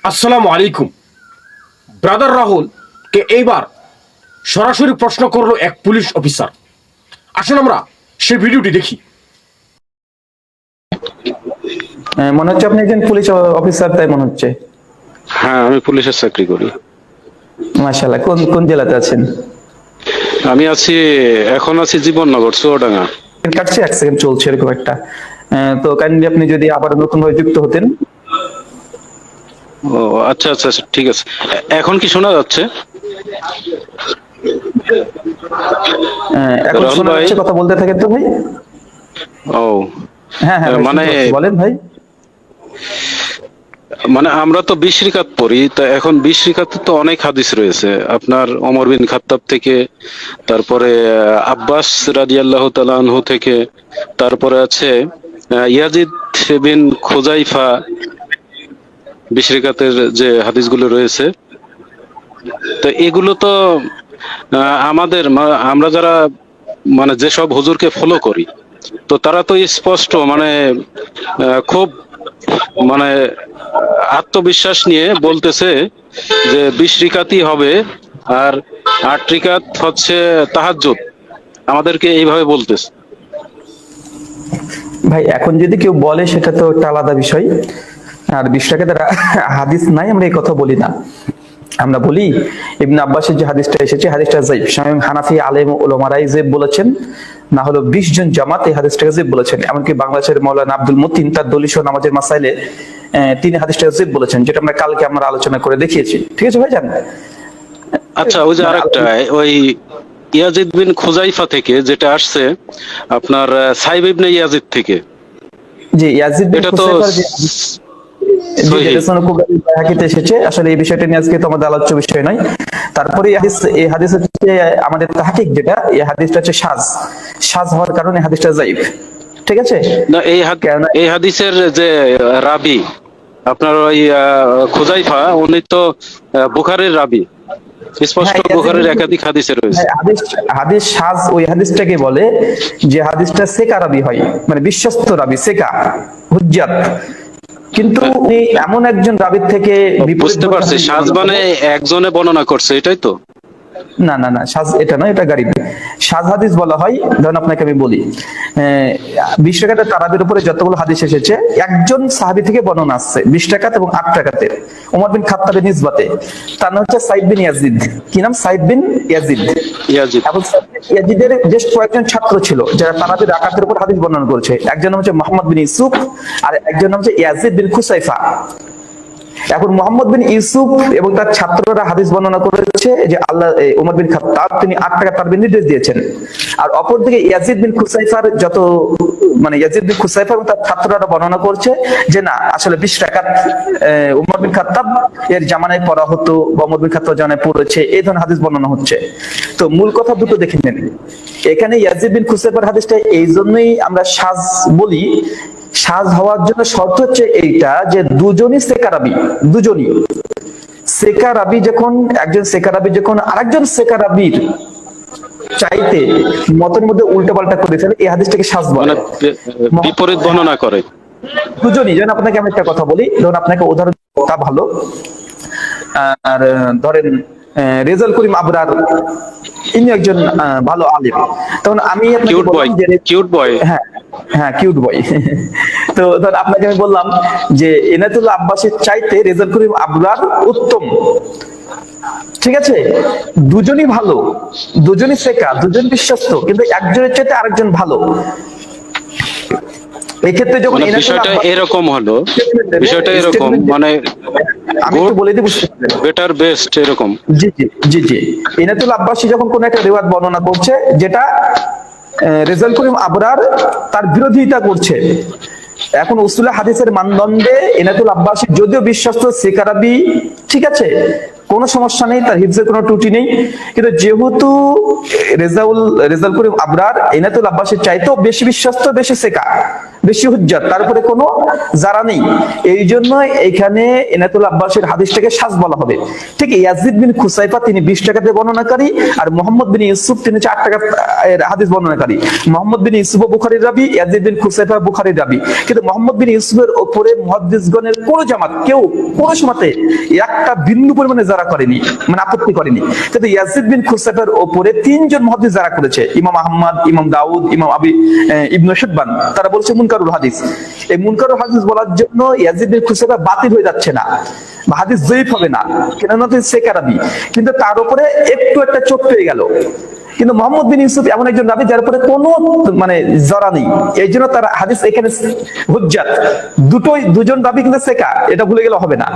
আসসালামু আলাইকুম। ব্রাদার রাহুল কে এইবার সরাসরি প্রশ্ন করলো এক পুলিশ অফিসার। আসুন আমরা সেই ভিডিওটি দেখি। মনে হচ্ছে আপনি একজন পুলিশ অফিসার, তাই মনে হচ্ছে। হ্যাঁ, আমি পুলিশের চাকরি করি। মাশাআল্লাহ। কোন কোন জেলাতে আছেন? আমি এখন আছি জীবননগর, চুয়াডাঙ্গা। কাটছে, এক সেকেন্ড চলছে এরকম একটা। তো কাইন্ডলি আপনি যদি আবার নতুন ভাবে যুক্ত হতেন। ও আচ্ছা আচ্ছা আচ্ছা, ঠিক আছে। এখন কি শোনা যাচ্ছে? এখন রাহুল শোনা ভাই। যাচ্ছে, কথা বলতে থাকেন তো ভাই। ও হ্যাঁ হ্যাঁ ভাই, মানে শুনতে পাচ্ছি, বলেন ভাই। মানে আমরা তো 20 রিকাত পড়ি, তা এখন 20 রিকাতে তো অনেক হাদিস রয়েছে, আপনার ওমর বিন খাত্তাব থেকে, তারপরে আব্বাস রাদিয়াল্লাহু তাআলা আনহু থেকে, তারপরে আছে ইয়াজিদ বিন খুজাইফা। 20 রিকাতের যে হাদিসগুলো রয়েছে, তো এগুলো তো আমরা যারা মানে যেসব হুজুরকে ফলো করি, তো তারা তো স্পষ্ট মানে খুব মানে আত্মবিশ্বাস নিয়ে বলতেছে যে 20 রিকাতই হবে, আর 8 রিকাত হচ্ছে তাহাজ্জুদ। আমাদেরকে এইভাবে বলতেছে। ভাই এখন যদি কেউ বলে সেটা তো একটা আলাদা বিষয়। আর বিষয়টাকে তারা হাদিস নাই, আমরা এই কথা বলি না। আমরা বলি ইবনে আব্বাসের যে হাদিসটা এসেছে, হাদিসটা যায়িফ। স্বয়ং হানাফি আলেম ওলামারাই যায়িফ বলেছেন, না হলো 20 জন জামাত এই হাদিসটাকে যায়িফ বলেছেন। এমনকি বাংলাদেশের মাওলানা আব্দুল মতিন তার দলিল সহ নামাজের মাসাইলে তিনি হাদিসটাকে যায়িফ বলেছেন, যেটা আমরা কালকে আলোচনা করে দেখিয়েছি। ঠিক আছে ভাই, জানেন। আচ্ছা, ওই যে আরেকটা, ওই ইয়াজিদ বিন খুজাইফা থেকে যেটা আসছে, আপনার সাইব ইবনে ইয়াজিদ থেকে, জি, ইয়াজিদ বিন এটা তো খুসাইফার যে সহিহ। হাকিতে এসেছে, আসলে এই বিষয়টা নিয়ে আজকে তো আমাদের আলোচ্য বিষয় নয়। তারপরে এই হাদিস হচ্ছে আমাদের তাহকিক, যেটা এই হাদিসটা হচ্ছে সাজ সাজ হওয়ার কারণে হাদিসটা যায়িফ। ঠিক আছে। না, এই হাদিসের যে রাবি, আপনার ওই খুজাইফা, উনি তো বুখারীর রাবি, স্পষ্ট হ্যাঁ, বুখারীর একাধিক হাদিসে রয়েছে। হাদিস হাদিস সাজ ওই হাদিসটাকে বলে যে হাদিসটা সেকা রাবি হয়, মানে বিশ্বস্ত রাবি, সেকা হুজ্জাত। কিন্তু উনি এমন একজন রাবির থেকে বুঝতে পারছি, সাজ মানে একজনে বর্ণনা করছে, এটাই তো। না না না, সাজ এটা নয়, এটা গারিব। সাজ হাদিস বলা হয়, ধরুন আপনাকে আমি বলি, বিশ টাকাতে তারাবির উপরে যতগুলো হাদিস এসেছে, একজন সাহাবী থেকে বর্ণনা আসছে 20 টাকাতে এবং 8 টাকাতে, ওমর বিন খাত্তাবের নিসবাতে। তার নাম হচ্ছে সাইদ বিন ইয়াজিদ। কি নাম? সাইদ বিন ইয়াজিদ। ইয়াজিদ। এবং ইয়াজিদের বেশ কয়েকজন ছাত্র ছিল যারা তারাবির রাকাতের উপর হাদিস বর্ণনা করেছে। একজন নাম হচ্ছে মোহাম্মদ বিন ইউসুফ, আর একজন নাম হচ্ছে ইয়াজিদ বিন খুসাইফা। এখন মোহাম্মদ বিন ইউসুফ এবং তার ছাত্ররা হাদিস বর্ণনা করেছে যে আল্লাহ ওমর বিন খাত্তাব তিনি 8 টাকা তারবির নির্দেশ দিয়েছেন। আর অপরদিকে ইয়াজিদ বিন খুসাইফার ইয়াজিদ বিন খুসাইফা এবং তার ছাত্ররা বর্ণনা করছে যে না, আসলে 20 টাকা ওমর বিন খাত্তাব এর জামানায় পড়া হতো, বা ওমর বিন খাত্তাব জামানায় পড়েছে, এই ধরনের হাদিস বর্ণনা হচ্ছে। তো মূল কথা দুটো দেখে নেন। এখানে ইয়াজিদ বিন খুসাইফার হাদিসটা এই জন্যই আমরা সাজ বলি। সাজ হওয়ার জন্য শর্ত হচ্ছে এইটা যে দুজনই সেকারাবি, দুজনই সেকারাবি। যখন একজন সেকারাবি যখন আরেকজন সেকারাবির চাইতে মতের মধ্যে উল্টো পাল্টা করে ফেলে, এই হাদিসটাকে সাজ বলে। মানে বিপরীত বর্ণনা করে দুজনই। যেন আপনাকে আমি একটা কথা বলি, ধরুন আপনাকে উদাহরণ তা ভালো। আর ধরেন রেজাল করিম আবরার, ইনি একজন ভালো আলিম। তখন আমি আপনাকে কিউট বয়, বললাম যে কিউট বয়। হ্যাঁ হ্যাঁ, কিউট বয়। তো ধর আপনাকে আমি বললাম যে এনায়েতুল্লাহ আব্বাসের চাইতে রেজাল করিম আবরার উত্তম। ঠিক আছে, দুজনই ভালো, দুজনই সেকা, দুজন বিশ্বস্ত, কিন্তু একজনের চাইতে আরেকজন ভালো। এই ক্ষেত্রে যখন বিষয়টা এরকম হলো, বিষয়টা এরকম মানে আমি একটু বলে দিই, বুঝতে পারবেন। বেটার বেস্ট এরকম। জি জি জি জি। ইনায়েতুল আব্বাসী যখন কোন একটা রিওয়ায়াত বর্ণনা করছে যেটা রেজাল করিম আবরার তার বিরোধিতা করছে, এখন উসুলে হাদিসের মানদণ্ডে ইনায়েতুল আব্বাসী যদিও বিশ্বস্ত সেকারাবি, ঠিক আছে, কোনো সমস্যা নেই, তার হিফজের কোনো ত্রুটি নেই। কিন্তু যেহেতু রেজাউল করিম আবরার এনায়েতুল আব্বাসের চাইতেও বেশি বিশ্বস্ত, বেশি সেকা, বেশি হুজ্জাত, তারপরে কোনো যারা নেই, এই জন্য এখানে এনায়েতুল আব্বাসের হাদিসটাকে সাজ বলা হবে। ঠিক ইয়াজিদ বিন খুসাইফা তিনি 20 টাকাতে বর্ণনাকারী, আর মোহাম্মদ বিন ইউসুফ তিনি 4 টাকা এর হাদিস বর্ণনাকারী। মোহাম্মদ বিন ইউসুফ বুখারীর রাবী, ইয়াজিদ বিন খুসাইফা বুখারীর রাবী। কিন্তু মোহাম্মদ বিন ইউসুফের উপরে মুহাদ্দিসগণের কোন জামাত কেউ কোন সময়তে একটা বিন্দু পরিমাণে যারা করেনি, মানে আপত্তি করেনি। কিন্তু ইয়াজিদ বিন খুসাইফার উপরে 3 জন মুহাদ্দিস যারা করেছে, ইমাম আহমদ, ইমাম দাউদ, ইমাম ইবনে হিব্বান, তারা বলছে মুনকারুল হাদিস। এই মুনকারুল হাদিস বলার জন্য ইয়াজিদ বিন খুসাইফা বাতিল হয়ে যাচ্ছে না, বা হাদিস যঈফ হবে না, কেননা তিনি সেকা রাবী, কিন্তু তার উপরে একটু একটা চোট পেয়ে গেল। কিন্তু মোহাম্মদ বিন ইউসুফ এমন একজন রাবী যার উপরে কোনো মানে জরা নেই, এই জন্য তার হাদিস এখানে হুজ্জাত। দুজন রাবী কিন্তু সেকা, এটা ভুলে গেলে হবে না।